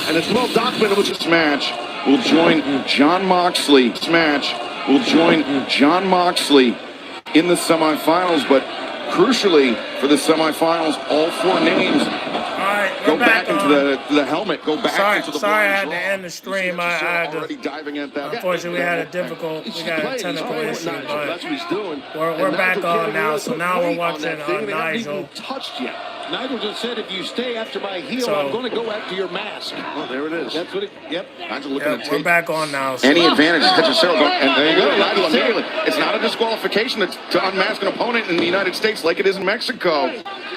And it's well documented with this match will join John Moxley. This match will join John Moxley in the semifinals, but crucially for the semifinals, all four names go back into the helmet. Go back into the. Sorry, I had to end the stream. I had to. Unfortunately, we had a technical issue, but we're back on now. So now we're watching Nigel. Nigel just said, if you stay after my heel, I'm going to go after your mask. Oh, there it is. That's what it, yep. Nigel looking at tape. We're back on now. So. Any advantage is Hechicero going, and there you go, Nigel immediately. It's not a disqualification to unmask an opponent in the United States like it is in Mexico.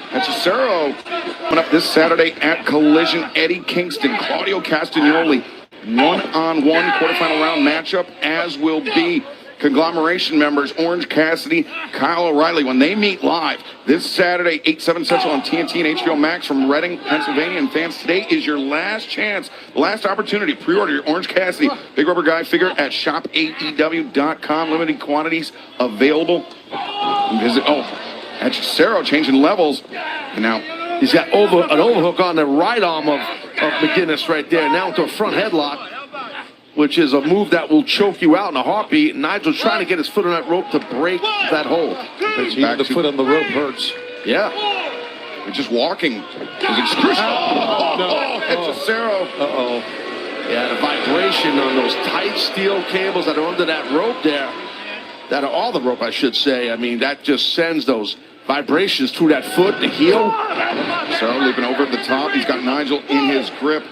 Hechicero coming up this Saturday at Collision. Eddie Kingston, Claudio Castagnoli, one-on-one quarterfinal round matchup, as will be Conglomeration members Orange Cassidy, Kyle O'Reilly, when they meet live this Saturday, 8/7 Central on TNT and HBO Max from Reading, Pennsylvania. And fans, today is your last chance, last opportunity. Pre-order your Orange Cassidy Big Rubber Guy figure at shopaew.com. Limited quantities available. Visit, Hechicero changing levels. And now he's got an overhook on the right arm of McGinnis right there. Now into a front headlock, which is a move that will choke you out in a heartbeat. Nigel's trying to get his foot on that rope to break that hold. The foot on the rope hurts. Yeah. They're just walking. It's excruciating. Hechicero. Yeah, the vibration on those tight steel cables that are under that rope there, that are all the rope, I should say. I mean, that just sends those vibrations through that foot, the heel. Hechicero leaping over at the top. He's got Nigel in his grip.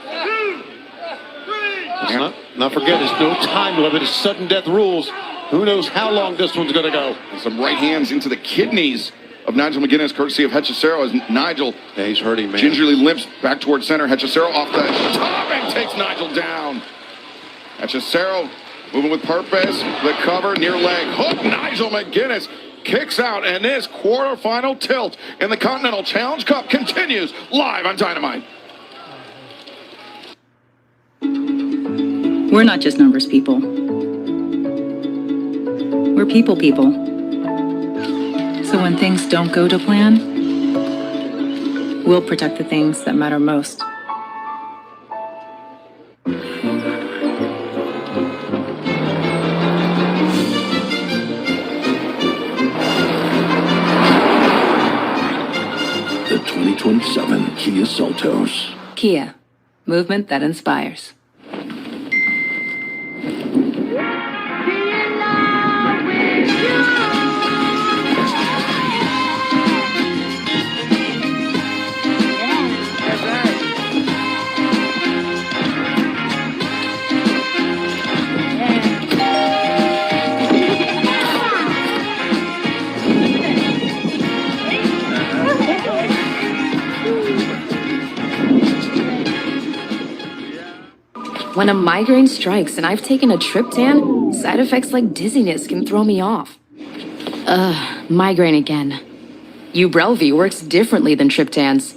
Not forget, there's no time limit. It's sudden death rules. Who knows how long this one's going to go. And some right hands into the kidneys of Nigel McGuinness, courtesy of Hechicero, as Nigel he's hurting, man. Gingerly limps back towards center. Hechicero off the top and takes Nigel down. Hechicero moving with purpose. The cover, near leg hook. Nigel McGuinness kicks out, and this quarterfinal tilt in the Continental Challenge Cup continues live on Dynamite. We're not just numbers people. We're people. So when things don't go to plan, we'll protect the things that matter most. The 2027 Kia Seltos. Kia, movement that inspires. When a migraine strikes and I've taken a triptan, side effects like dizziness can throw me off. Migraine again. Ubrelvy works differently than triptans.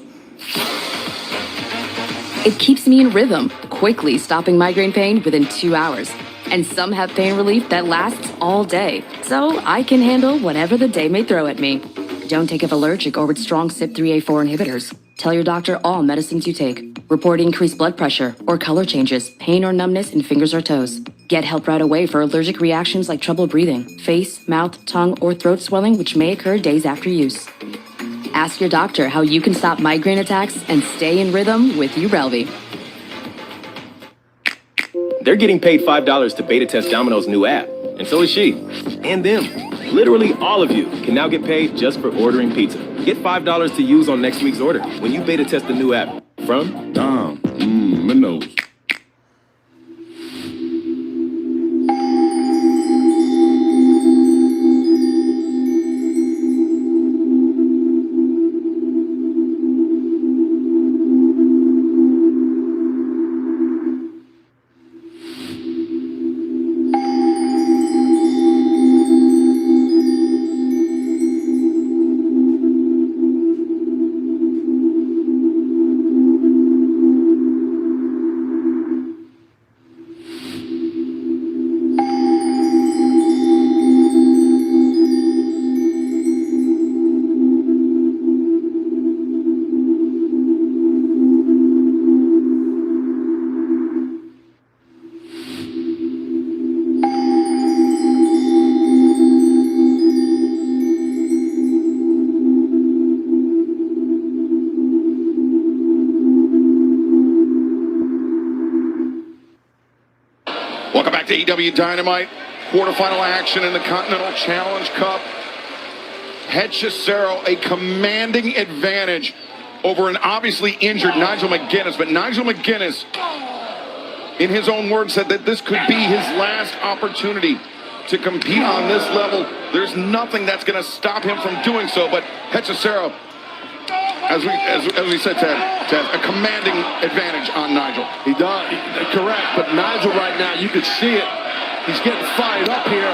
It keeps me in rhythm, quickly stopping migraine pain within 2 hours. And some have pain relief that lasts all day, so I can handle whatever the day may throw at me. Don't take if allergic or with strong CYP3A4 inhibitors. Tell your doctor all medicines you take. Report increased blood pressure or color changes, pain or numbness in fingers or toes. Get help right away for allergic reactions like trouble breathing, face, mouth, tongue, or throat swelling, which may occur days after use. Ask your doctor how you can stop migraine attacks and stay in rhythm with Ubrelvy. They're getting paid $5 to beta test Domino's new app, and so is she. And them. Literally all of you can now get paid just for ordering pizza. Get $5 to use on next week's order when you beta test the new app from Domino's. Welcome back to AEW Dynamite. Quarterfinal action in the Continental Challenge Cup. Hechicero, a commanding advantage over an obviously injured Nigel McGuinness. But Nigel McGuinness, in his own words, said that this could be his last opportunity to compete on this level. There's nothing that's going to stop him from doing so. But Hechicero, as we said, Ted, a commanding advantage on Nigel. He does, correct. But Nigel right now, you could see it. He's getting fired up here.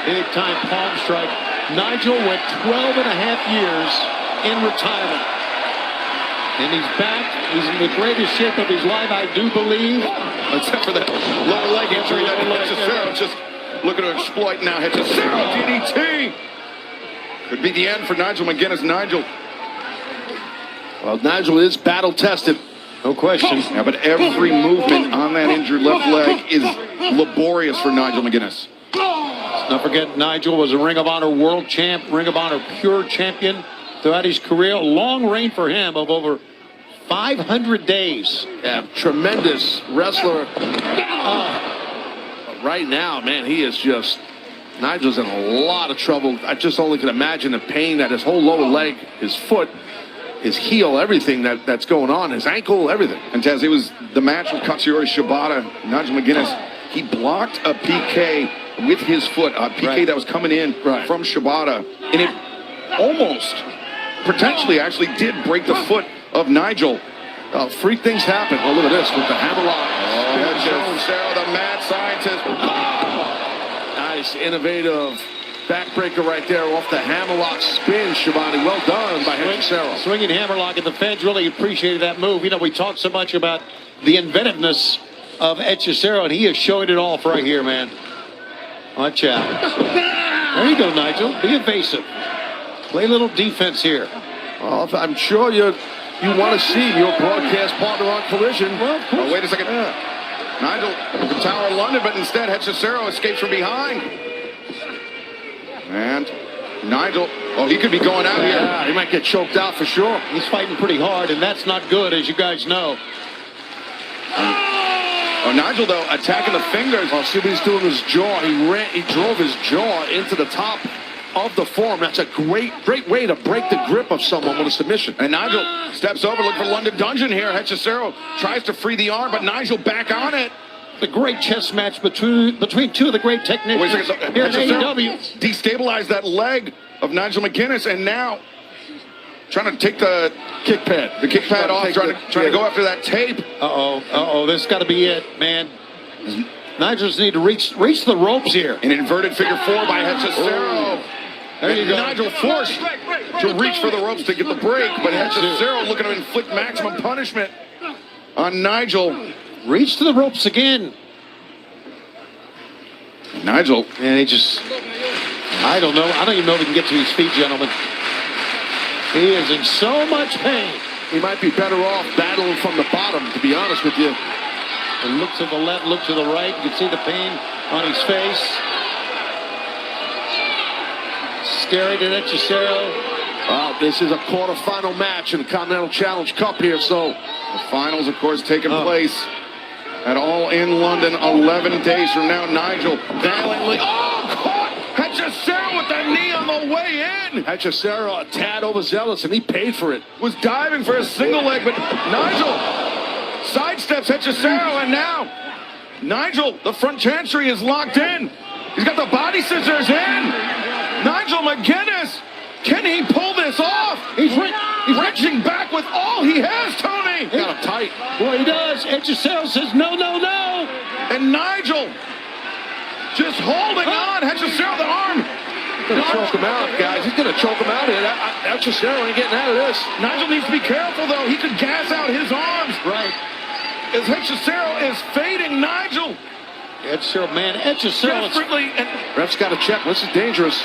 Big time palm strike. Nigel went 12 and a half years in retirement. And he's back. He's in the greatest shape of his life, I do believe. Except for that lower leg injury that Hechicero just looking to exploit now. Hechicero, DDT. Could be the end for Nigel McGuinness. Nigel. Well, Nigel is battle tested. No question. Yeah, but every movement on that injured left leg is laborious for Nigel McGuinness. Let's not forget, Nigel was a Ring of Honor world champ, Ring of Honor pure champion throughout his career. A long reign for him of over 500 days. Yeah, tremendous wrestler. Right now, man, he is just... Nigel's in a lot of trouble. I just only can imagine the pain that his whole lower leg, his foot, his heel, everything that's going on, his ankle, everything. And Taz, it was the match with Katsuyori Shibata. Nigel McGuinness, he blocked a PK with his foot, a PK that was coming in from Shibata. And it almost, potentially, actually did break the foot of Nigel. Freak things happen. Oh, look at this with the hammerlock. Sarah, the mad scientist. Nice, innovative backbreaker right there off the hammerlock spin, Shivani. Well done by Hechicero. Swinging hammerlock, and the fans really appreciated that move. You know, we talk so much about the inventiveness of Hechicero, and he is showing it off right here, man. Watch out. There you go, Nigel. Be evasive. Play a little defense here. Well, I'm sure you want to see your broadcast partner on Collision. Well, oh, wait a second. Nigel, the Tower of London, but instead Hechicero escapes from behind. And Nigel, oh, he could be going out here. Yeah, he might get choked out for sure. He's fighting pretty hard, and that's not good, as you guys know. Oh, Nigel, though, attacking the fingers. Oh, see what he's doing with his jaw. He drove his jaw into the top of the form. That's a great way to break the grip of someone with a submission. And Nigel steps over, looking for London Dungeon here. Hechicero tries to free the arm, but Nigel back on it. The great chess match between two of the great technicians here at AEW. Destabilized that leg of Nigel McGuinness, and now trying to take the kick pad off, trying to go after that tape. This got to be it, man. Nigel's need to reach the ropes here. An inverted figure four by Hechicero. There you go. Nigel forced to reach for the ropes to get the break, but Hechicero looking to inflict maximum punishment on Nigel. Reach to the ropes again. Nigel. And he just, I don't know. I don't even know if he can get to his feet, gentlemen. He is in so much pain. He might be better off battling from the bottom, to be honest with you. And look to the left, look to the right. You can see the pain on his face. Staring at Hechicero. Well, this is a quarterfinal match in the Continental Challenge Cup here, so the finals, of course, taking place at All in London 11 days from now. Nigel valiantly, caught Hechicero with the knee on the way in. Hechicero a tad overzealous, and he paid for it. Was diving for a single leg, but Nigel sidesteps Hechicero, and now Nigel, the front chancery is locked in. He's got the body scissors in. Nigel McGuinness, can he pull this off? He's wrenching back with all he has, Tony. Got him tight. Boy, he does. Hechicero says no, no, no. And Nigel just holding on. Hechicero, the arm. He's going to choke him out, guys. He's going to choke him out here. Hechicero ain't getting out of this. Nigel needs to be careful, though. He could gas out his arms. Right. As Hechicero is fading Nigel. Hechicero, man. Hechicero. Desperately. Ref's got to check. This is dangerous.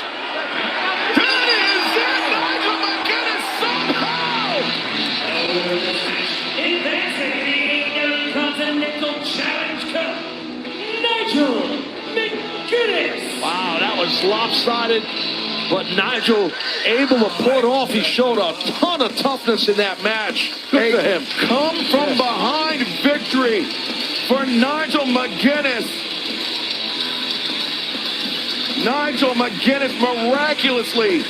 Wow, that was lopsided, but Nigel able to pull it off. He showed a ton of toughness in that match. Good for him. Come from behind victory for Nigel McGuinness. Nigel McGuinness miraculously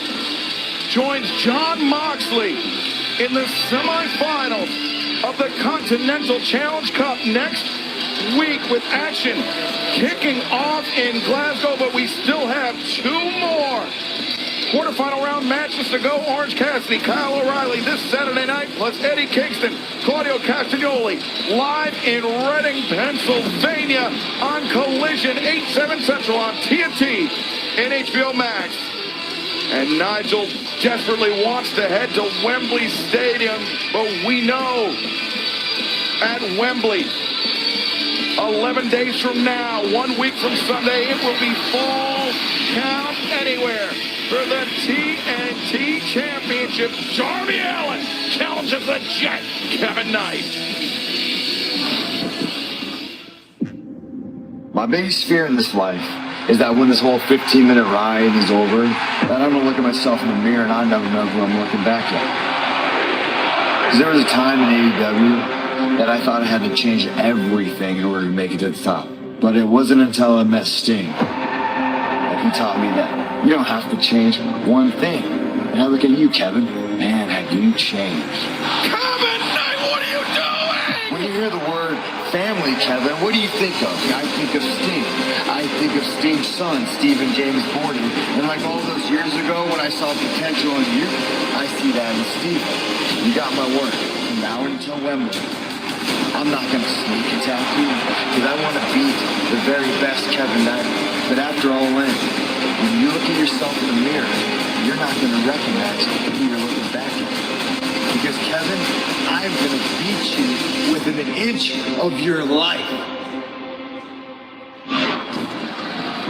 joins John Moxley in the semifinals of the Continental Challenge Cup next week, with action kicking off in Glasgow, but we still have 2 more quarterfinal round matches to go. Orange Cassidy, Kyle O'Reilly this Saturday night, plus Eddie Kingston, Claudio Castagnoli, live in Reading, Pennsylvania on Collision, 8/7 Central on TNT and HBO Max. And Nigel desperately wants to head to Wembley Stadium, but we know at Wembley, 11 days from now, 1 week from Sunday, it will be Fall Count Anywhere for the TNT Championship. Darby Allin challenges the Jet, Kevin Knight. My biggest fear in this life is that when this whole 15-minute ride is over, that I'm going to look at myself in the mirror and I never know who I'm looking back at. Because there was a time in AEW that I thought I had to change everything in order to make it to the top. But it wasn't until I met Sting that he taught me that you don't have to change one thing. And I look at you, Kevin. Man, have you changed. Kevin Knight, what are you doing? When you hear the word family, Kevin, what do you think of? I think of Sting. I think of Sting's son, Stephen James Borden. And like all those years ago when I saw potential in you, I see that in Stephen. You got my word. From now until Wembley, I'm not going to sneak attack you because I want to beat the very best Kevin Knight. But after all in, when you look at yourself in the mirror, you're not going to recognize who you're looking back at. Because Kevin, I'm going to beat you within an inch of your life.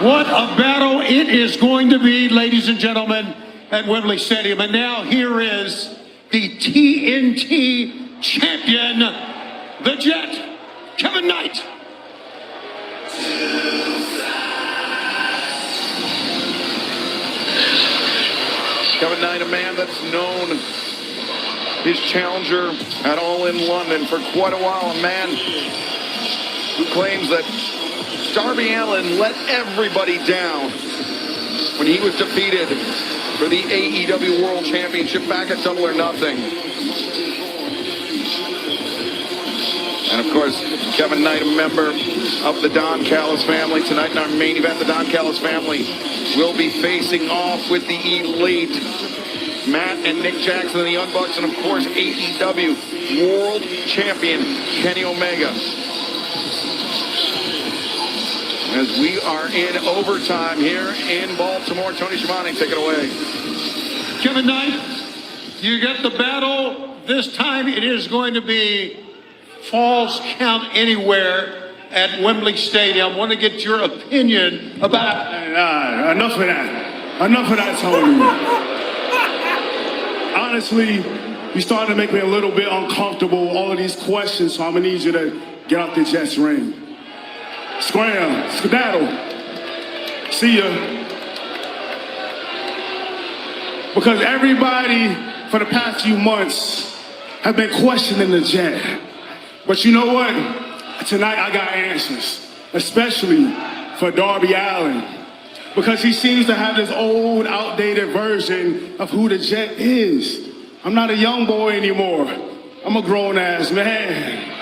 What a battle it is going to be, ladies and gentlemen, at Wembley Stadium. And now here is the TNT champion, the Jet, Kevin Knight. Kevin Knight, a man that's known his challenger at All in London for quite a while, a man who claims that Darby Allin let everybody down when he was defeated for the AEW World Championship back at Double or Nothing. And of course, Kevin Knight, a member of the Don Callis family. Tonight in our main event, the Don Callis family will be facing off with the Elite, Matt and Nick Jackson and the Young Bucks, and of course AEW World Champion Kenny Omega. As we are in overtime here in Baltimore, Tony Schiavone, take it away. Kevin Knight, you get the battle. This time it is going to be Falls Count Anywhere at Wembley Stadium. I want to get your opinion about... Enough of that. Enough of that, Tony. Honestly, you starting to make me a little bit uncomfortable, all of these questions, so I'm going to need you to get out the Jets ring. Scram, skedaddle. See ya. Because everybody for the past few months has been questioning the Jet. But you know what? Tonight I got answers, especially for Darby Allin. Because he seems to have this old, outdated version of who the Jet is. I'm not a young boy anymore. I'm a grown-ass man.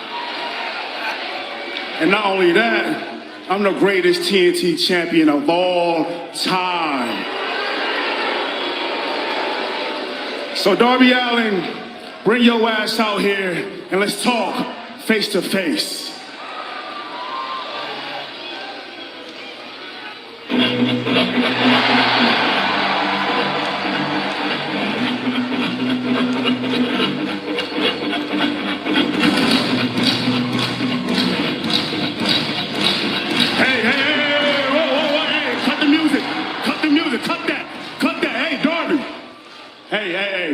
And not only that, I'm the greatest TNT champion of all time. So Darby Allin, bring your ass out here and let's talk face to face.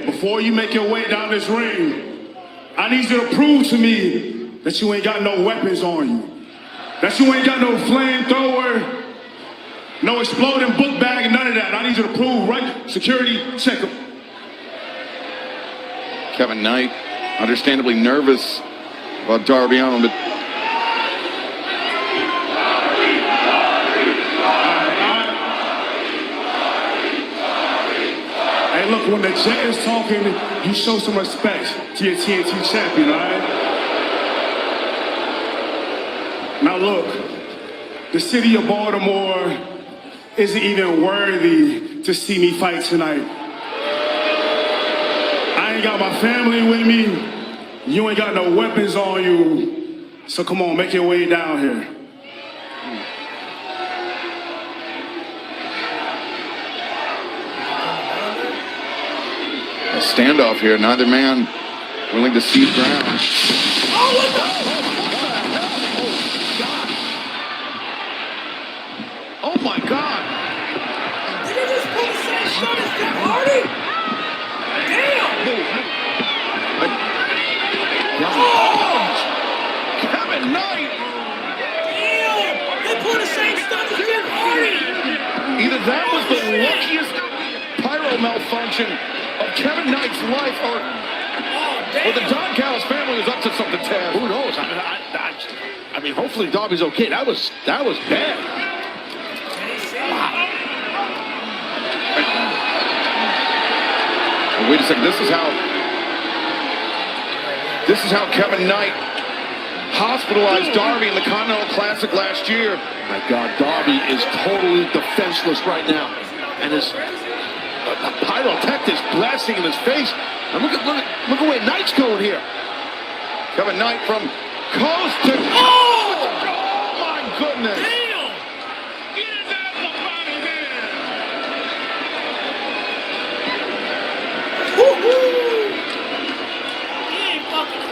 Before you make your way down this ring, I need you to prove to me that you ain't got no weapons on you. That you ain't got no flamethrower, no exploding book bag, none of that. I need you to prove, right? Security, check him. Kevin Knight, understandably nervous about Darby Allin, but when the Jet is talking, you show some respect to your TNT champion, all right? Now look, the city of Baltimore isn't even worthy to see me fight tonight. I ain't got my family with me. You ain't got no weapons on you. So come on, make your way down here. A standoff here. Neither man willing to cede ground. Oh my God! Did he just pull the same shot as Jeff Hardy? Damn! Kevin Knight! Damn! They pulled the same stunt as Jeff Hardy! Either that was the luckiest pyro malfunction of Kevin Knight's life, or the Don Callis family is up to something, Taz. Who knows? I mean, hopefully Darby's okay. That was bad. Wait a second. This is how Kevin Knight hospitalized Darby in the Continental Classic last year. My God, Darby is totally defenseless right now, and his pyrotechnics blasting in his face. And look at where Knight's going here. Kevin Knight from coast to coast. Oh my goodness. Damn!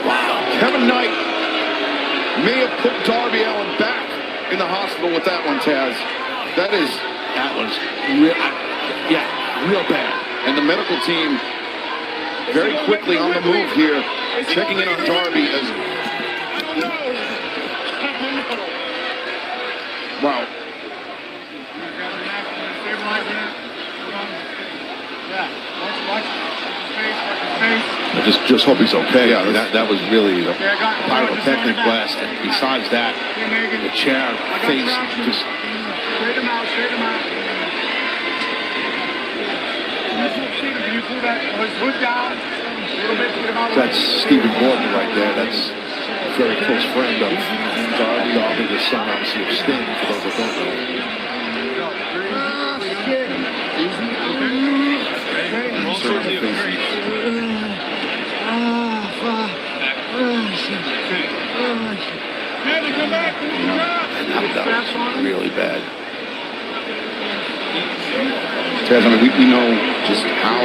Wow. Kevin Knight may have put Darby Allin back in the hospital with that one, Taz. That was real bad. And the medical team very quickly on the move here, checking in on Darby as... Wow. I just hope he's okay. Yeah, that was really a pyrotechnic blast. And besides that, the chair face just... That's Stephen Gordon right there. That's a very close friend of Darby. Darby, the son, obviously, of Sting, for those that don't know. That was really bad. Taz, I mean, we know just how...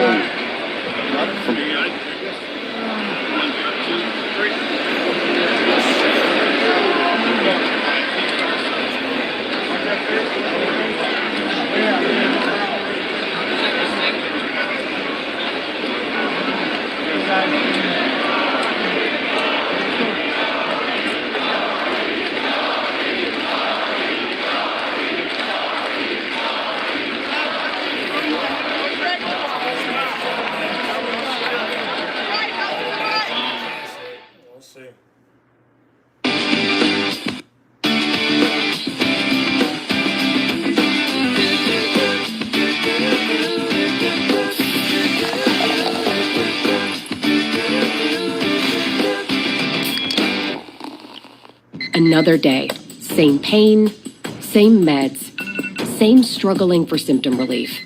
Another day. Same pain, same meds, same struggling for symptom relief.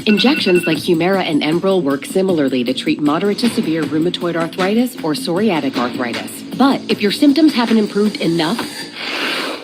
Injections like Humira and Enbrel work similarly to treat moderate to severe rheumatoid arthritis or psoriatic arthritis. But if your symptoms haven't improved enough,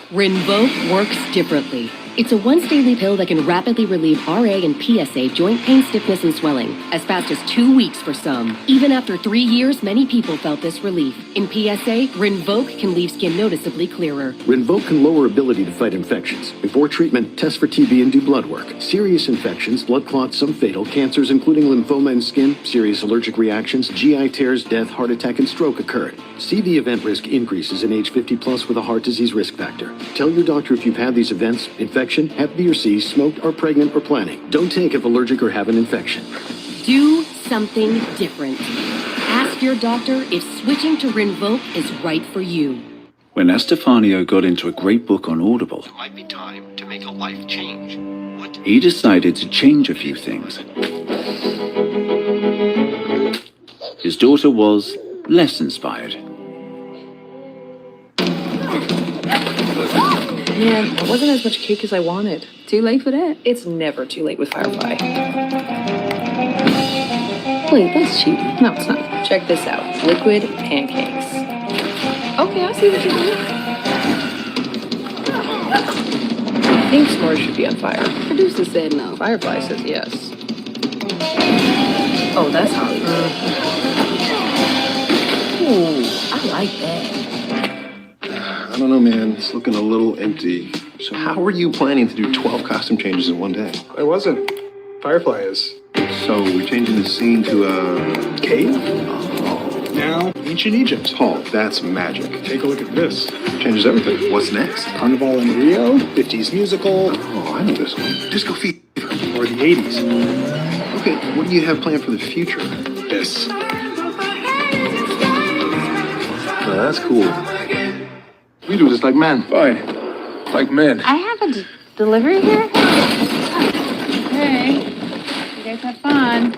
Rinvoq works differently. It's a once-daily pill that can rapidly relieve RA and PSA joint pain, stiffness, and swelling, as fast as 2 weeks for some. Even after 3 years, many people felt this relief. In PSA, Rinvoq can leave skin noticeably clearer. Rinvoq can lower ability to fight infections. Before treatment, test for TB and do blood work. Serious infections, blood clots, some fatal, cancers including lymphoma and skin, serious allergic reactions, GI tears, death, heart attack, and stroke occurred. CV event risk increases in age 50 plus with a heart disease risk factor. Tell your doctor if you've had these events, infection, Hep B or C, smoked, are pregnant, or planning. Don't take if allergic or have an infection. Do something different. Ask your doctor if switching to Rinvoq is right for you. When Estefano got into a great book on Audible, It might be time to make a life change. What? he decided to change a few things. His daughter was less inspired. Man, it wasn't as much cake as I wanted. Too late for that. It's never too late with Firefly. Wait, that's cheating. No, it's not. Check this out. Liquid pancakes. Okay, I see what you're doing. I think s'mores should be on fire. Producer said no. Firefly says yes. Oh, that's hot. Ooh, I like that. I don't know, man. It's looking a little empty. So how were you planning to do 12 costume changes in one day? I wasn't. Firefly is. So we're changing the scene to a cave? Now, ancient Egypt. Paul, that's magic. Take a look at this. Changes everything. What's next? Carnival in Rio, 50s musical. Oh, I know this one. Disco Fever. Or the 80s. Okay, what do you have planned for the future? This. Oh, that's cool. We do this like men. Fine. Like men. I have a delivery here? Okay. You guys have fun.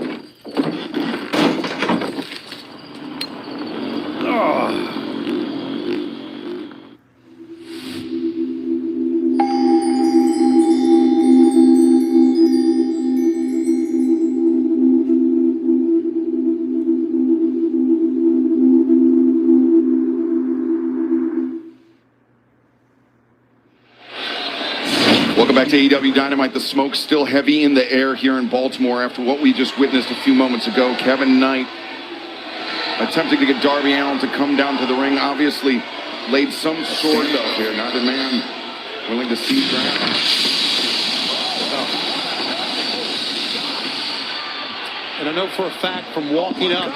Welcome back to AEW Dynamite. The smoke's still heavy in the air here in Baltimore after what we just witnessed a few moments ago. Kevin Knight attempting to get Darby Allin to come down to the ring. Obviously laid some sort of here. Neither man willing to cede ground. And I know for a fact from walking up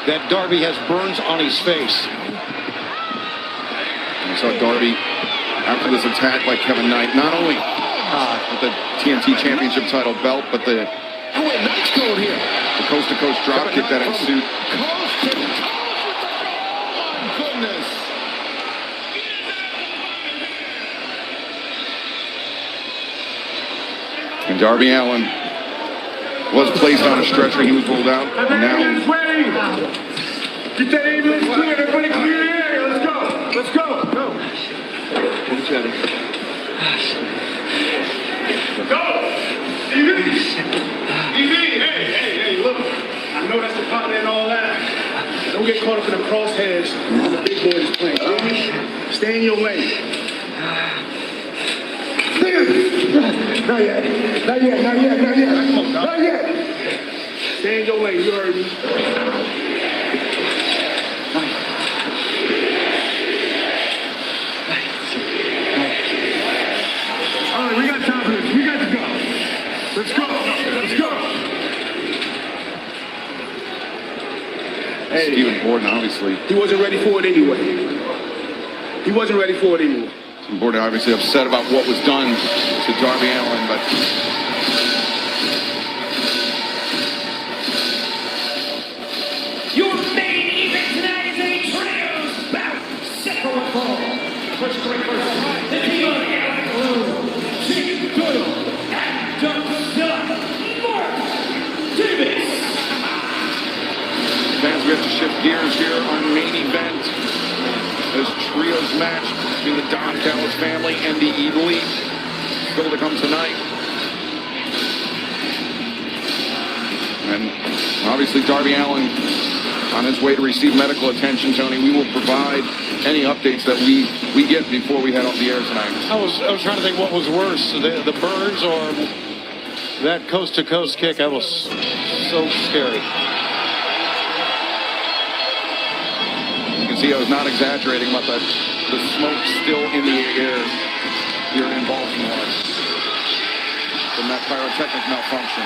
that Darby has burns on his face. We saw Darby after this attack by Kevin Knight, not only with the TNT Championship title belt, but the Knight's going here. the coast-to-coast dropkick that ensued. Goodness. And Darby Allin was placed on a stretcher. He was rolled out. And now ready. Get that ambulance clear. Everybody clear the area. Let's go. Let's go. Go. Go. Easy. Hey, look. I know that's the partner and all that. Don't get caught up in the crosshairs when the big boy is playing. Stay in your lane. Not yet. Stay in your lane, you heard me. All right, we got time for this. We got to go. Let's go. Hey, Stephen Borden, obviously. he wasn't ready for it anyway. Stephen Borden obviously upset about what was done to Darby Allin, but Your main event tonight is a trios bout. Second one fall. First to ring first. The team of Alec Rowe, Jake Doyle, and Dr. Mark Davis. fans, we have to shift gears here. Our main event, this trios match between the Don Callis family and the Elite, still to come tonight. And obviously Darby Allin on his way to receive medical attention. Tony, we will provide any updates that we get before we head off the air tonight. I was trying to think what was worse, the burns or that coast-to-coast kick. That was so scary. You can see I was not exaggerating about the smoke still in the air here in Baltimore from that pyrotechnic malfunction.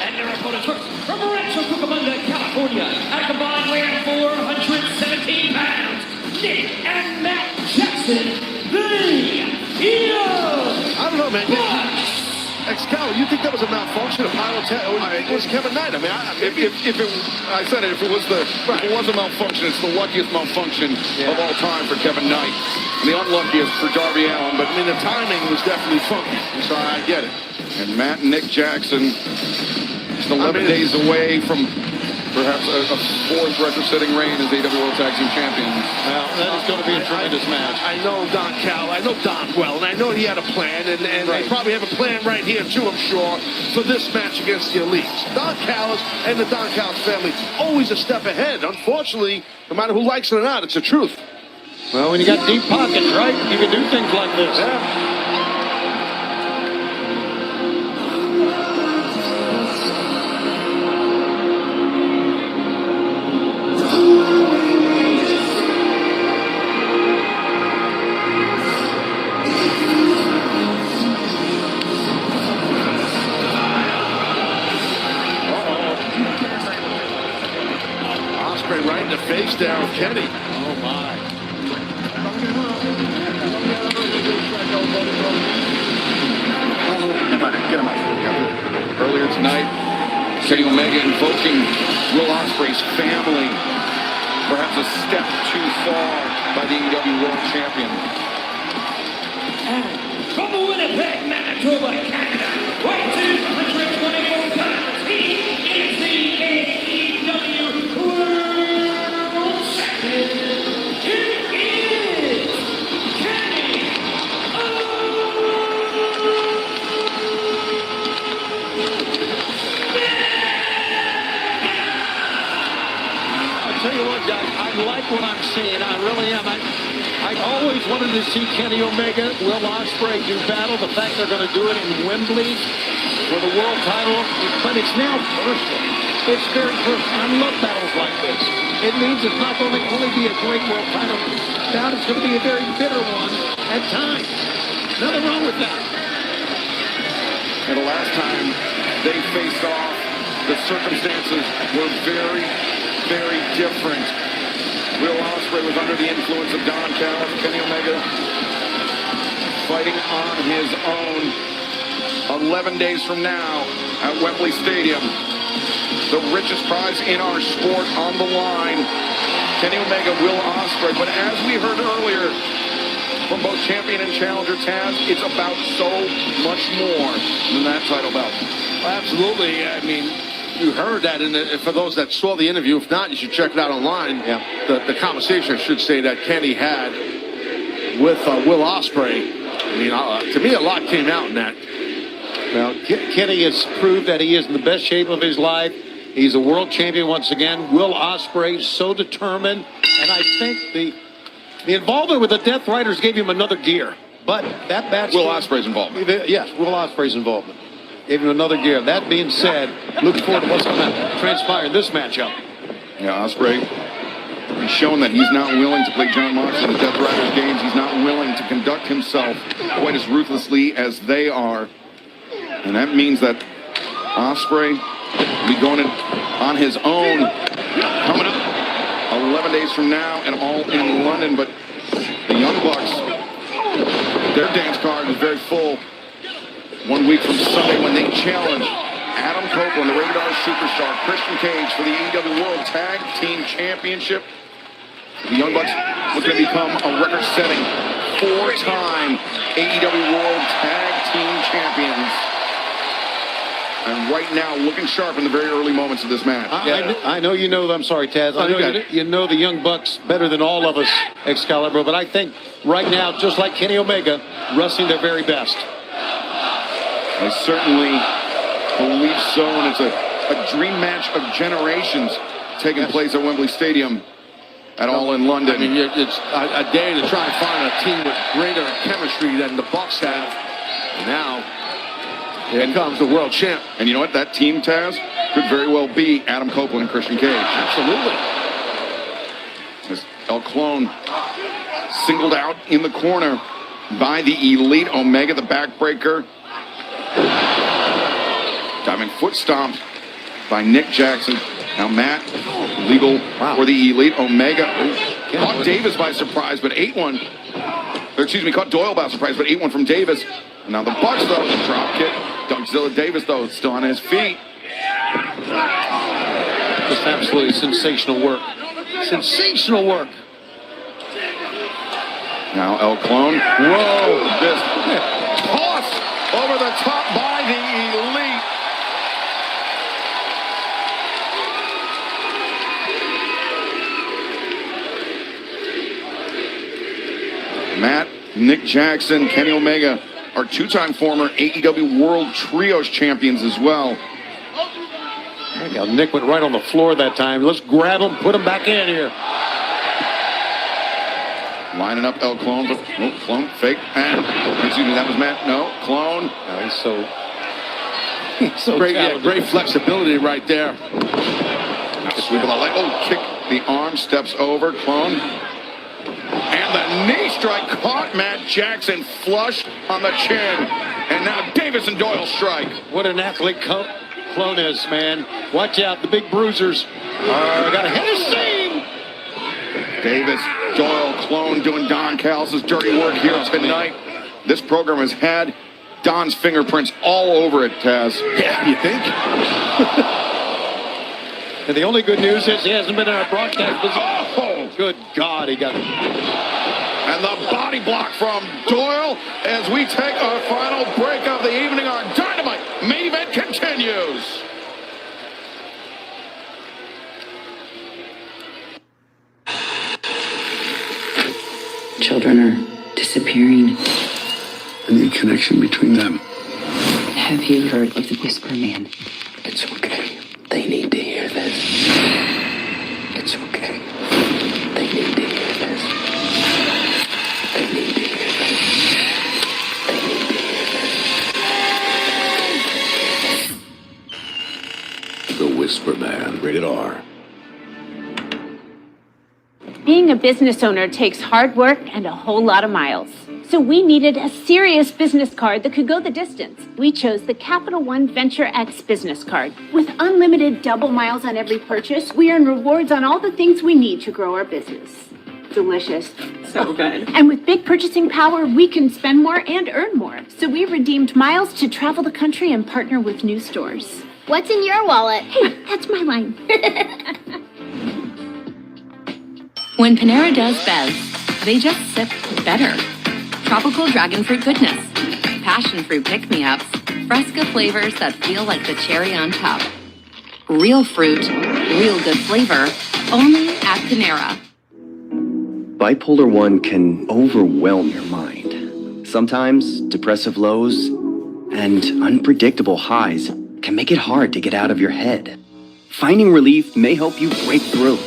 And their opponents first, from Rancho Cucamonga, California, at a combined weight of 417 pounds, Nick and Matt Jackson, the I don't know, man. Excalibur, you think that was a malfunction of pyrotechnic? It was Kevin Knight. I mean, if it was a malfunction, it's the luckiest malfunction of all time for Kevin Knight, and the unluckiest for Darby Allin. But I mean, the timing was definitely funky. So I get it. And Matt and Nick Jackson, just 11 days away from perhaps a fourth record-setting reign as AEW World Tag Team Champions. Well, that is going to be a tremendous match. I know Don Cal. I know Don well, and I know he had a plan, and Right. they probably have a plan right here too, I'm sure, for this match against the Elites. Don Callis and the Don Callis family always a step ahead. Unfortunately, no matter who likes it or not, it's the truth. Well, when you got deep pockets, right, you can do things like this. Yeah. Ospreay right in the face there of Kenny. Oh, my. Get him out. Earlier tonight, Kenny Omega invoking Will Ospreay's family. Perhaps a step too far by the AEW World Champion. And from Winnipeg, Manitoba, Canada, weighing 224 pounds, he is the AEW World Champion. He is Kenny I'll tell you what, guys, I like what I'm seeing. I really am. I always wanted to see Kenny Omega, Will Ospreay do battle. The fact they're going to do it in Wembley for the world title, but it's now personal. It's very personal. I love battles like this. It means it's not going to only be a great world title bout, it's going to be a very bitter one at times. Nothing wrong with that. And the last time they faced off, the circumstances were very, very different. Will Ospreay was under the influence of Don Callis. Kenny Omega fighting on his own 11 days from now at Wembley Stadium. The richest prize in our sport on the line. Kenny Omega, Will Ospreay. But as we heard earlier from both champion and challenger Taz, it's about so much more than that title belt. Absolutely. I mean, you heard that, and for those that saw the interview, if not, you should check it out online. Yeah. The conversation, I should say, that Kenny had with Will Ospreay. I mean, to me, a lot came out in that. Well, Kenny has proved that he is in the best shape of his life. He's a world champion once again. Will Ospreay, so determined. And I think the involvement with the Death Riders gave him another gear. But that match... Will Ospreay's involvement. Yes, Will Ospreay's involvement. Gave him another gear. That being said, look forward to what's going to transpire in this matchup. Yeah, Ospreay, he's shown that he's not willing to play John Moxley in the Death Riders games. He's not willing to conduct himself quite as ruthlessly as they are. And that means that Ospreay will be going on his own coming up 11 days from now and all in London. But the Young Bucks, their dance card is very full. 1 week from Sunday when they challenge Adam Copeland, the Rated R Superstar, Christian Cage for the AEW World Tag Team Championship. The Young Bucks looking to become a record-setting 4-time AEW World Tag Team Champions. And right now, looking sharp in the very early moments of this match. I know you know, I'm sorry, Taz. I know you know the Young Bucks better than all of us, Excalibur, but I think right now, just like Kenny Omega, wrestling their very best. I certainly believe so, and it's a dream match of generations taking place at Wembley Stadium at All in London. I mean, it's a day to try and find a team with greater chemistry than the Bucks have. And now, here comes the world champ. And you know what? That team, Taz, could very well be Adam Copeland and Christian Cage. Absolutely. As El Clone singled out in the corner by the Elite. Omega, the backbreaker. Diving foot stomp by Nick Jackson. Now Matt, legal for the Elite. Omega caught Davis by surprise, but caught Doyle by surprise, but 8-1 from Davis. And now the Bucks, though, drop kick. Dougzilla Davis, though, still on his feet. Just absolutely sensational work. Sensational work. Now El Clone. Whoa! This toss over the top by the Elite. Matt, Nick Jackson, Kenny Omega are two-time former AEW World Trios champions as well. There you go. Nick went right on the floor that time. Let's grab him, put him back in here. Lining up El Clone, but Clone fake. And excuse me, that was Matt. No, Clone. No, he's so Great, talented. great flexibility right there. Sweep of the leg. Oh, kick the arm, steps over, Clone. And the knee strike caught Matt Jackson flush on the chin. And now Davis and Doyle strike. What an athlete Clone is, man. Watch out, the big bruisers got a head of steam. Davis, Doyle, Clone doing Don Callis' dirty work here tonight. This program has had Don's fingerprints all over it, Taz. Yeah, you think? And the only good news is he hasn't been in our broadcast position. Oh, good God, he got it. And the body block from Doyle as we take our final break of the evening. Our Dynamite main event continues. Children are disappearing. Any connection between them? Have you heard of the Whisper Man? It's okay. They need to hear this. It's okay. They need to hear this. They need to hear this. They need to hear this. The Whisper Man. Rated R. Being a business owner takes hard work and a whole lot of miles. So we needed a serious business card that could go the distance. We chose the Capital One Venture X business card. With unlimited double miles on every purchase, we earn rewards on all the things we need to grow our business. Delicious. So good. And with big purchasing power, we can spend more and earn more. So we redeemed miles to travel the country and partner with new stores. What's in your wallet? Hey, that's my line. When Panera does Bez, they just sip better. Tropical dragon fruit goodness, passion fruit pick-me-ups, fresca flavors that feel like the cherry on top. Real fruit, real good flavor, only at Panera. Bipolar 1 can overwhelm your mind. Sometimes depressive lows and unpredictable highs can make it hard to get out of your head. Finding relief may help you break through.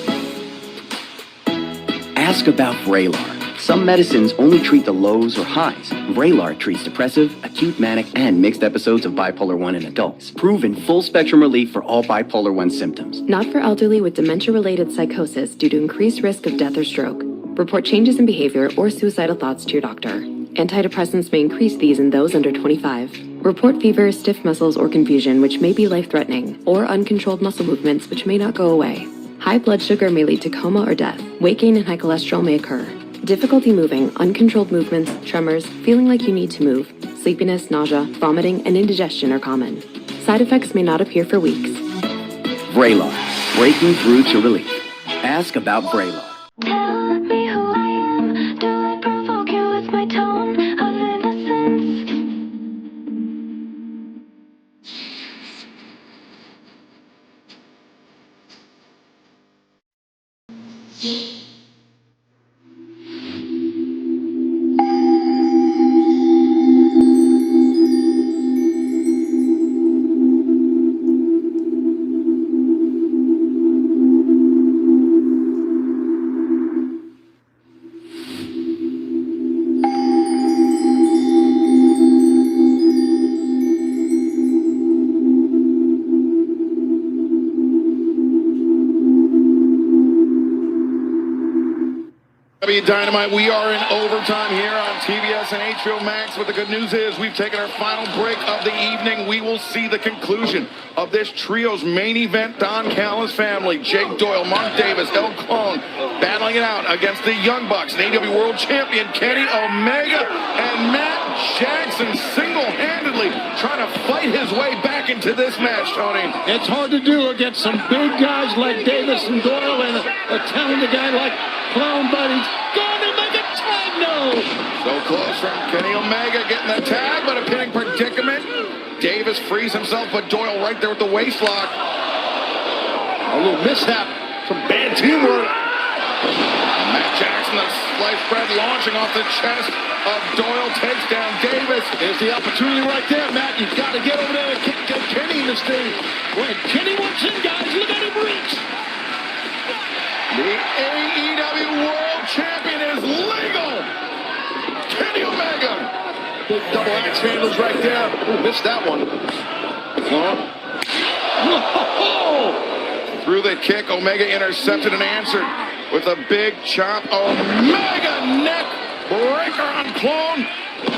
Ask about Vraylar. Some medicines only treat the lows or highs. Vraylar treats depressive, acute manic, and mixed episodes of bipolar 1 in adults. Proven full-spectrum relief for all bipolar 1 symptoms. Not for elderly with dementia-related psychosis due to increased risk of death or stroke. Report changes in behavior or suicidal thoughts to your doctor. Antidepressants may increase these in those under 25. Report fever, stiff muscles, or confusion, which may be life-threatening, or uncontrolled muscle movements, which may not go away. High blood sugar may lead to coma or death. Weight gain and high cholesterol may occur. Difficulty moving, uncontrolled movements, tremors, feeling like you need to move, sleepiness, nausea, vomiting, and indigestion are common. Side effects may not appear for weeks. Vraylar. Breaking through to relief. Ask about Vraylar. Tell me who I am. Do I provoke you with my tone of innocence? Dynamite, we are in overtime here on TBS and HBO Max, but the good news is we've taken our final break of the evening. We will see the conclusion of this trio's main event. Don Callis family, Jake Doyle, Mark Davis, El Clone, battling it out against the Young Bucks, and AEW World Champion Kenny Omega, and Matt Jackson single-handedly trying to fight his way back into this match, Tony. It's hard to do against some big guys like Davis and Doyle and a talented guy like Clone, but he's going to make a tag, no! So close from Kenny Omega getting the tag, but a pinning predicament. Davis frees himself, but Doyle right there with the waist lock. A little mishap, some bad teamwork. Matt Jackson, the butterfly spread launching off the chest of Doyle. Takes down Davis. There's the opportunity right there, Matt. You've got to get over there and get Kenny in this thing. When Kenny wants in, guys, look at him reach. The AEW World Champion is legal. Kenny Omega. Big double axe handles right there. Ooh, missed that one. Through the kick, Omega intercepted and answered with a big chop. Omega neck breaker on Clone.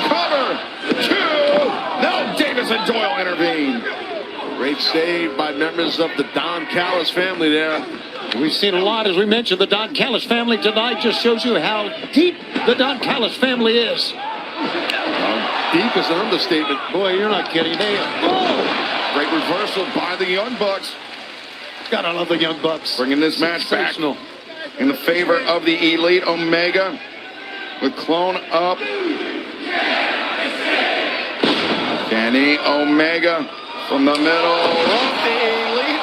Cover. 2. Now Davis and Doyle intervene. Great save by members of the Don Callis family there. We've seen a lot, as we mentioned, the Don Callis family tonight just shows you how deep the Don Callis family is. Deep is an understatement. Boy, you're not kidding. Great reversal by the Young Bucks. God, I love the Young Bucks. Bringing this match back in the favor of the Elite. Omega with Clone up. Kenny Omega from the middle of the Elite.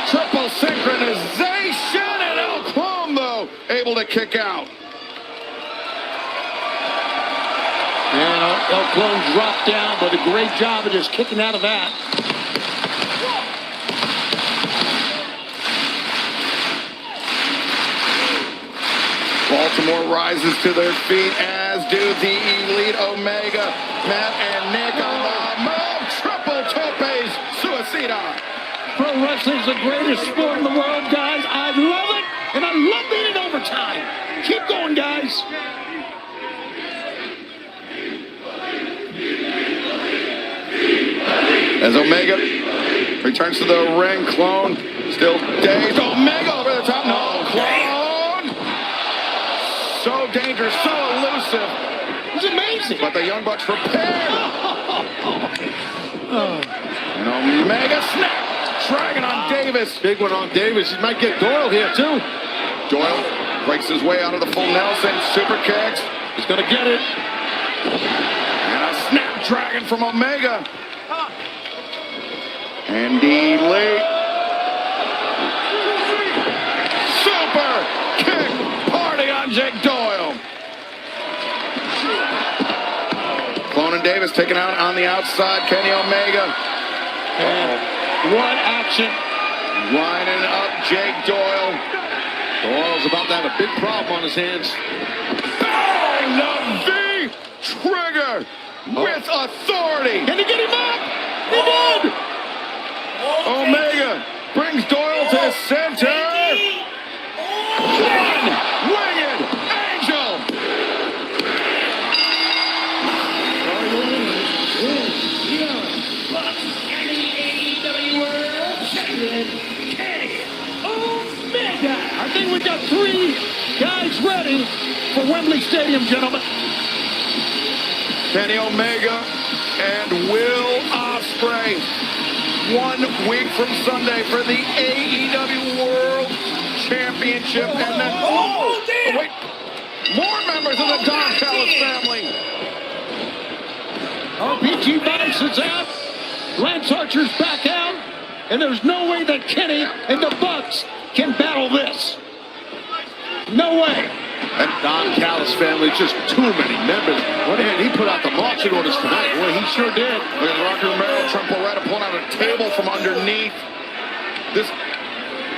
Triple synchronization, and El Clone, though, able to kick out. And El Clone dropped down, but a great job of just kicking out of that. Baltimore rises to their feet, as do the Elite. Omega, Matt, and Nick on the move. Triple topes, suicida. Pro wrestling is the greatest sport in the world, guys. I love it, and I love being in overtime. Keep going, guys. As Omega returns to the ring, Clone still dazed. Omega over the top. No, Clone. So dangerous, so elusive. It's amazing. But the Young Bucks prepared. And Omega snap. Dragging on Davis. Big one on Davis. He might get Doyle here, too. Doyle breaks his way out of the full Nelson. Super kicks. He's going to get it. And a snap dragon from Omega. And Elite. Super kick party on Jake Doyle. Clone and Davis taken out on the outside. Kenny Omega. What action. Lining up Jake Doyle. Doyle's about to have a big problem on his hands. Bang! The V-trigger with authority. Can he get him up? He did! Omega brings Doyle to the center. One winged angel. I think we got 3 guys ready for Wembley Stadium, gentlemen. Kenny Omega and Will Ospreay. 1 week from Sunday for the AEW World Championship. And then, wait, more members of the Don Callis family. RPG Bison's out. Lance Archer's back out. And there's no way that Kenny and the Bucks can battle this. No way. That Don Callis family, just too many members. Man, he put out the marching orders tonight. Boy, he sure did. Look at Rocky Romero, Trump Loretta pulling out a table from underneath. This,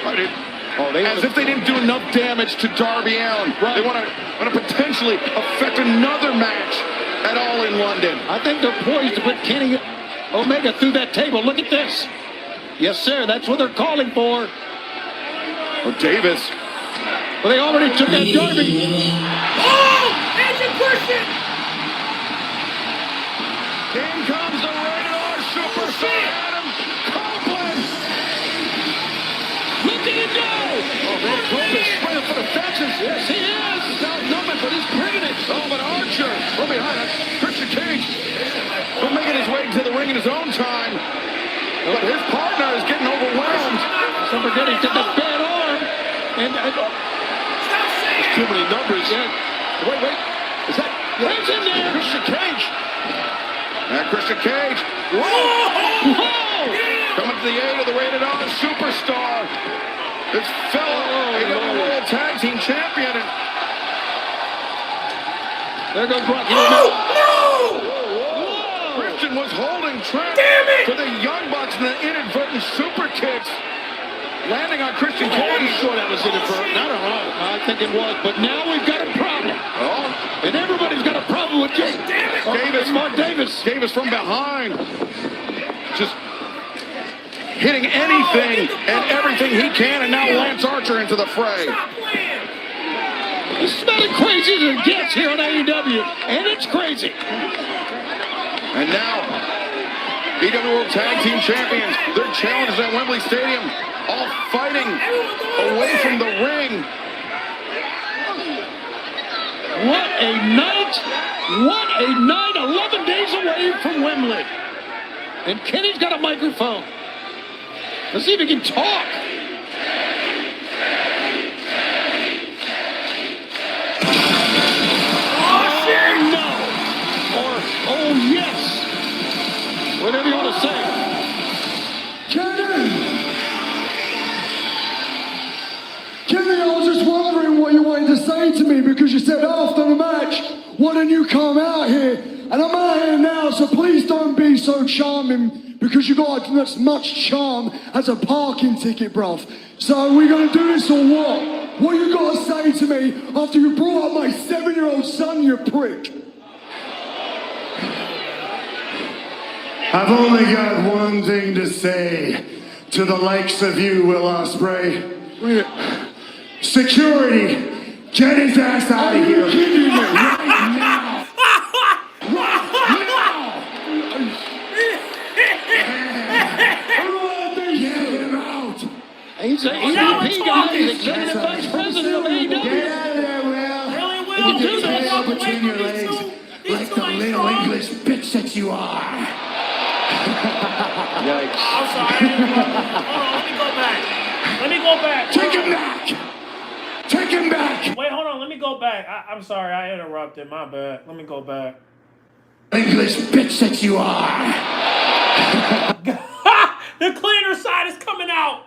as if they didn't do enough damage to Darby Allin. Right. They want to potentially affect another match at All in London. I think they're poised to put Kenny Omega through that table. Look at this. Yes, sir. That's what they're calling for. Oh, Davis. Well, they already took that Darby. There's a person! In comes the rated R superstar Adam Copeland. Look at him go! Oh, man, Copeland's sprinting for the fences. Yes, he is. He's outnumbered, but he's bringing it. Oh, but Archer, from behind us, Christian Cage. He'll make it his way to the ring in his own time. But his partner is getting overwhelmed. Don't forget, he took a bad arm. And there's too many numbers. Yeah. Wait. Is that? That's in there. Christian Cage. And Christian Cage. Whoa! Coming to the aid of the rated R superstar. This fellow, AEW World Tag Team Champion. And There goes Rocky. Christian was holding Trent for the Young Bucks and the inadvertent super kicks. Landing on Christian Cage. I'm sure that was inadvertent. I don't know. I think it was, but now we've got a problem. Oh. And everybody's got a problem with Jake. Davis. Mark Davis. Davis from behind. Just hitting anything and everything he can, and now Lance Archer into the fray. This is about as crazy as it gets here on AEW, and it's crazy. And now, BW World Tag Team Champions, their challenges at Wembley Stadium, all fighting away from the ring. What a night! What a night! 11 days away from Wembley. And Kenny's got a microphone. Let's see if he can talk. Oh, no! Or, oh, yes! Whatever you want to say. Kenny, I was just wondering what you wanted to say to me because you said after the match, why don't you come out here? And I'm out here now, so please don't be so charming because you got as much charm as a parking ticket, bruv. So are we gonna do this or what? What you gotta say to me after you brought up my 7-year-old son, you prick? I've only got one thing to say to the likes of you, Will Ospreay. Security, get his ass out of here. Right now. Get him out. He's a EVP guy. He's executive vice president of AEW. Get out of there, Will. Put your tail between your legs like the little English bitch that you are. I'm sorry. Hold on, let me go back. Take him back. Take him back. Wait, hold on. Let me go back. I'm sorry. I interrupted. My bad. Let me go back. English bitch that you are. The cleaner side is coming out.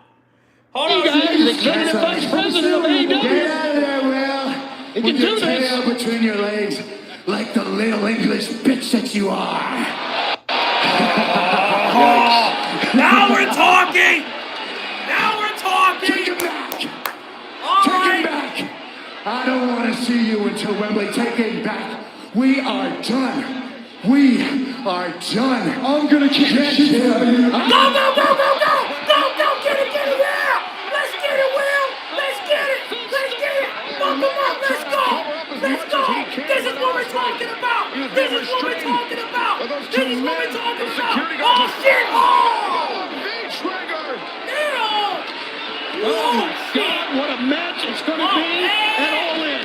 Hold on. Hey guys, executive vice president of AEW. Get out of there, Will. You With can your do this. tail between your legs like the little English bitch that you are. Now we're talking. Now we're talking. Take him back. All Take right. him back. I don't want to see you until Wembley. Take him back. We are done. We are done. I'm gonna kick that shit out of you. Go, go, go, go, go! Go, go, get it, Will! Let's get it, Will! Let's get it! Let's get it! Bump him up, let's go! Let's go! This is what we're talking about! This is what we're talking about! This is what we're talking about! Oh, shit! Oh! Ew! Oh, God, what a match it's going to be, and all in.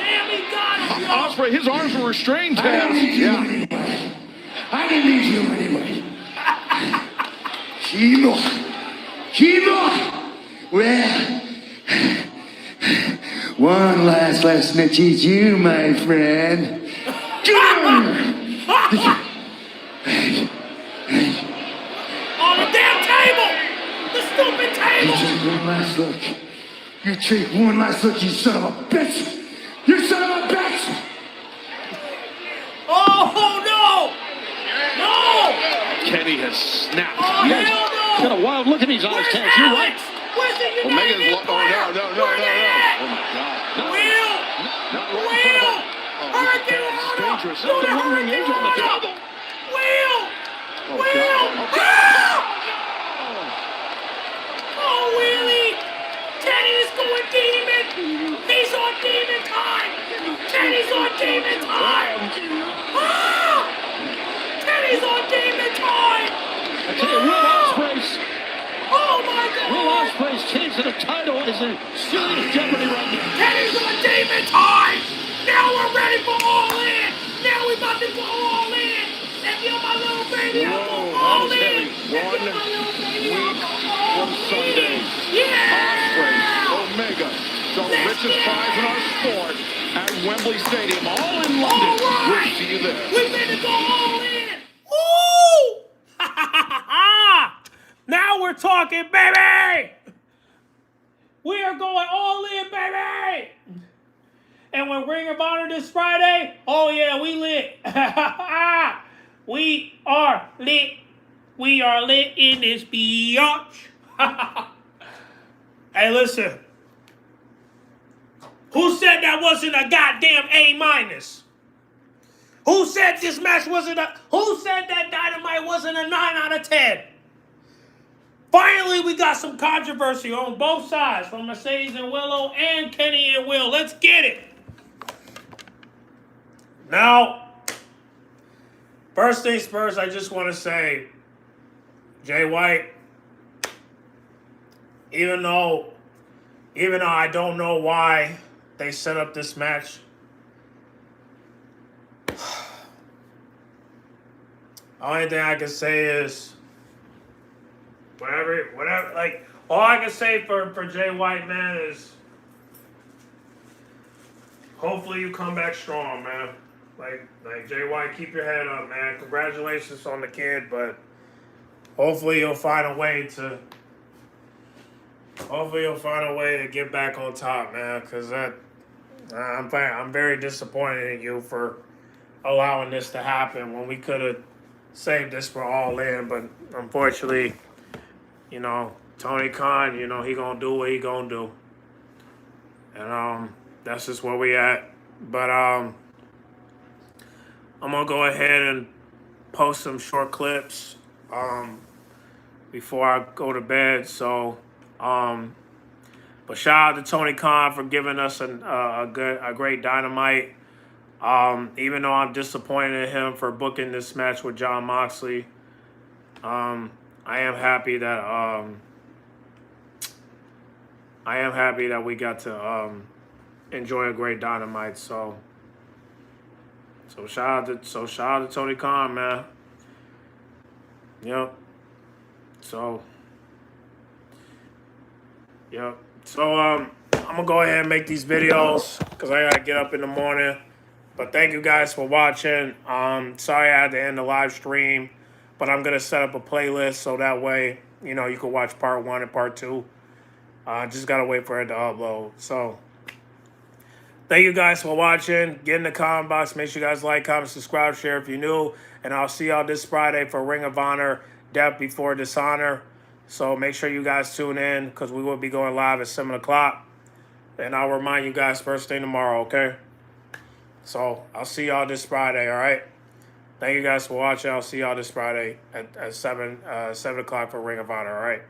Damn, he got him, yo! Ospreay, his arms were restrained, I Tab. didn't need you anyway. I didn't need you anyway. Kimo. Well, one last lesson to teach you, my friend. On the damn table! The stupid You table! take one last look. You take one last look, you son of a bitch. You son of a bitch. Oh, no! No! Kenny has snapped. Oh, Yes. hell no! Got a wild look in his eyes, Where's Taz. You're right. Alex? Where's the Omega's United oh, no. Oh, my God. Will! Will! Hurricane Rana! dangerous. Do the The one ring Hurricane is on the Rana! table. Will! Oh, Will! God. Ah! Oh, Willie! Kenny is going demon! He's on demon time! Kenny's on demon time! Ah! Kenny's on demon time! I tell you, Will Ospreay's Oh my God! Will Ospreay's chance at a title is in serious jeopardy right now. Kenny's on demon time! Now we're ready for all in! Now we're about to go all in! If you're my little baby, I'm going all in! If you're my little baby, I'm going all in! Yeah! Omega, the richest prize in our sport at Wembley Stadium, all in London. All right. We'll see you there. We're ready to go all in! Woo! Now we're talking, baby! We are going all in, baby! And when Ring of Honor this Friday, oh yeah, we lit. We are lit. We are lit in this biatch. Hey, listen. Who said that wasn't a goddamn A-? Who said this match wasn't a... Who said that Dynamite wasn't a 9 out of 10? Finally, we got some controversy on both sides, from Mercedes and Willow and Kenny and Will. Let's get it. Now, first things first, I just want to say, Jay White, even though I don't know why they set up this match, only thing I can say is whatever, like, all I can say for Jay White, man, is hopefully you come back strong, man. Like Jay White, keep your head up, man. Congratulations on the kid, but hopefully you'll find a way to get back on top, man, because I'm very disappointed in you for allowing this to happen when we could have saved this for All In, but unfortunately, you know, Tony Khan, you know, he gonna do what he gonna do, and that's just where we at. But I'm gonna go ahead and post some short clips before I go to bed. So, but shout out to Tony Khan for giving us a great Dynamite. Even though I'm disappointed in him for booking this match with Jon Moxley, I am happy that we got to enjoy a great Dynamite. So shout out to Tony Khan, man. Yep. So I'm gonna go ahead and make these videos because I gotta get up in the morning. But thank you guys for watching. Sorry I had to end the live stream, but I'm gonna set up a playlist so that way, you know, you can watch part 1 and part 2. Just gotta wait for it to upload. So thank you guys for watching. Get in the comment box. Make sure you guys like, comment, subscribe, share if you're new. And I'll see y'all this Friday for Ring of Honor, Death Before Dishonor. So make sure you guys tune in because we will be going live at 7 o'clock. And I'll remind you guys first thing tomorrow, okay? So I'll see y'all this Friday, all right? Thank you guys for watching. I'll see y'all this Friday at 7 o'clock for Ring of Honor, all right?